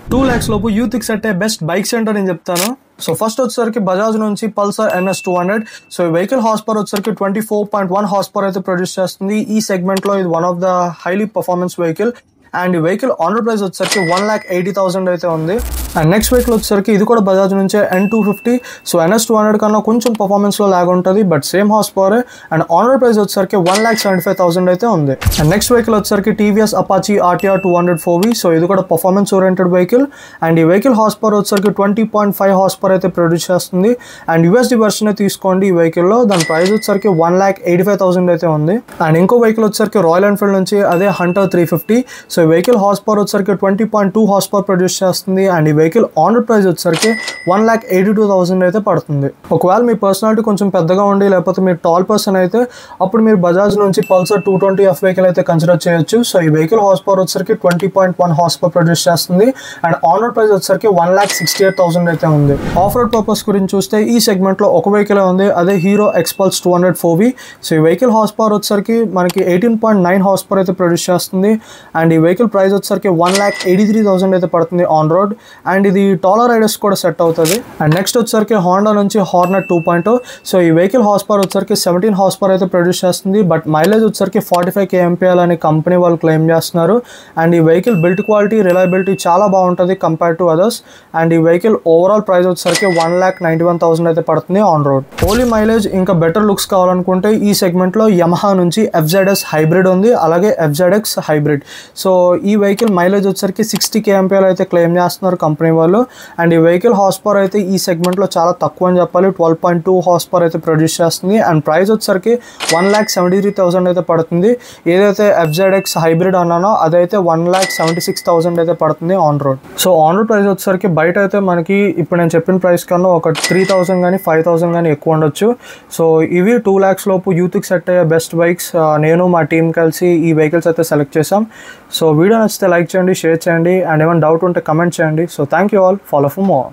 2 lakhs లోపు youth కి set అయ్యే బెస్ట్ బైక్స్ ఏంటో నేను చెప్తాను. సో ఫస్ట్ వచ్చేసరికి బజాజ్ నుంచి పల్సర్ NS 200. సో ఈ వెహికల్ హార్స్ పవర్ వచ్చేసరికి 24.1 హార్స్ పవర్ అయితే ప్రొడ్యూస్ చేస్తుంది. ఈ సెగ్మెంట్ లో ఇది one of the highly performance vehicle. And ఈ వెహికల్ ఆన్ రోడ్ ప్రైస్ వచ్చేసరికి 1,80,000 అయితే ఉంది. అండ్ నెక్స్ట్ వెహికల్ వచ్చేసరికి ఇది కూడా బజాజ్ నుంచే N250. సో NS 200 కన్నా కొంచెం పర్ఫార్మెన్స్ లో లాగ్ ఉంటుంది, but same horse power. And on road price వచ్చేసరికి 1,75,000 అయితే ఉంది. అండ్ నెక్స్ట్ వెహికల్ వచ్చేసరికి TVS Apache RTR 200 4V. So ఇది కూడా పర్ఫార్మెన్స్ ఓరియంటెడ్ వెహికల్. అండ్ ఈ వెహికల్ హార్స్ పవర్ వచ్చేసరికి 20.5 హార్స్ పవర్ అయితే ప్రొడ్యూస్ చేస్తుంది. అండ్ USD వర్షన్ తీసుకోండి ఈ వెహికల్ లో, దాని ప్రైస్ వచ్చేసరికి 1,85,000 అయితే ఉంది. అండ్ ఇంకో వెహికల్ వచ్చేసరికి రాయల్ ఎన్ఫీల్డ్ నుంచి అదే హంటర్ 350. సో ఈ వెహికల్ హార్స్ పవర్ వచ్చేసరికి 20.2 హార్స్ పవర్ ప్రొడ్యూస్ చేస్తుంది. అండ్ ఈ వెహికల్ ఆన్ రోడ్ ప్రైస్ వచ్చేసరికి 1,82,000 అయితే పడుతుంది. ఒకవేళ మీ పర్సనాలిటీ కొంచెం పెద్దగా ఉండి లేకపోతే మీరు టాల్ పర్సన్ అయితే అప్పుడు మీరు బజాజ్ నుంచి పల్సర్ 220F వెహికల్ అయితే కన్సిడర్ చేయొచ్చు. సో ఈ వెహికల్ హార్స్ పవర్ వచ్చేసరికి 20.1 హార్స్ పవర్ ప్రొడ్యూస్ చేస్తుంది. అండ్ ఆన్ రోడ్ ప్రైస్ వచ్చేసరికి 1,68,000 అయితే ఉంది. ఆఫ్ రోడ్ పర్పస్ గురించి చూస్తే ఈ సెగ్మెంట్ లో ఒక వెహికల్ ఉంది, అదే హీరో ఎక్స్పల్స్ 200 4V. సో ఈ వెహికల్ హార్స్ పవర్ వచ్చేసరికి మనకి 18.9 హార్స్ పవర్ అయితే ప్రొడ్యూస్ చేస్తుంది. అండ్ ఈ వెహికల్ ప్రైస్ వచ్చేసరికి 1,83,000 అయితే పడుతుంది ఆన్ రోడ్. అండ్ ఇది టాలర్ రైడర్స్ కూడా సెట్ అవుతుంది. అండ్ నెక్స్ట్ వచ్చేసరికి హోండా నుంచి హార్నెట్ 2.0. సో ఈ వెహికల్ హార్స్ పవర్ వచ్చేసరికి 17 హార్స్ పవర్ అయితే ప్రొడ్యూస్ చేస్తుంది, బట్ మైలేజ్ వచ్చేసరికి 45 kmpl అని కంపెనీ వాళ్ళు క్లెయిమ్ చేస్తున్నారు. అండ్ ఈ వెహికల్ బిల్డ్ క్వాలిటీ, రిలయబిలిటీ చాలా బాగుంటుంది కంపేర్ టు అదర్స్. అండ్ ఈ వెహికల్ ఓవరాల్ ప్రైస్ వచ్చేసరికి 1,91,000 అయితే పడుతుంది ఆన్ రోడ్. ఓన్లీ మైలేజ్ ఇంకా బెటర్ లుక్స్ కావాలనుకుంటే ఈ సెగ్మెంట్ లో యమహా నుంచి FZS హైబ్రిడ్ ఉంది, అలాగే FZX హైబ్రిడ్. సో ఈ వెహికల్ మైలేజ్ వచ్చేసరికి 60 kmpl అయితే క్లెయిమ్ చేస్తున్నారు కంపెనీ వాళ్ళు. అండ్ ఈ వెహికల్ హార్స్ పవర్ అయితే ఈ సెగ్మెంట్ లో చాలా తక్కువ అని చెప్పాలి, 12.2 హార్స్ పవర్ అయితే ప్రొడ్యూస్ చేస్తుంది. అండ్ ప్రైస్ వచ్చేసరికి 1,73,000 అయితే పడుతుంది. ఏదైతే FZX హైబ్రిడ్ అన్నానో అదైతే 1,76,000 అయితే పడుతుంది on road. So on road price వచ్చేసరికి బయట అయితే మనకి ఇప్పుడు నేను చెప్పిన ప్రైస్ కన్నా ఒక 3,000 కానీ 5,000 కానీ ఎక్కువ ఉండొచ్చు. సో ఇవి 2 lakhs లోపు యూత్కి సెట్ అయ్యే బెస్ట్ బైక్స్. నేను మా టీం కలిసి ఈ వెహికల్స్ అయితే సెలెక్ట్ చేసాం. సో వీడియో నచ్చితే లైక్ చేయండి, షేర్ చేయండి, అండ్ ఏమైనా డౌట్ ఉంటే కమెంట్ చేయండి. So thank you all, follow for more.